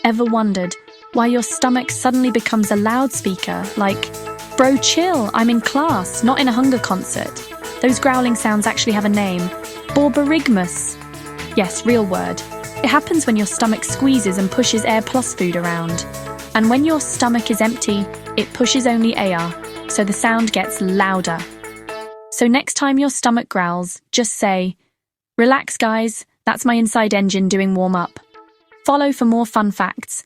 Ever wondered why your stomach suddenly becomes a loudspeaker, like, "Bro, chill, I'm in class, not in a hunger concert"? Those growling sounds actually have a name: borborygmus. Yes, real word. It happens when your stomach squeezes and pushes air plus food around. And when your stomach is empty, it pushes only air, so the sound gets louder. So next time your stomach growls, just say, "Relax, guys, that's my inside engine doing warm-up." Follow for more fun facts.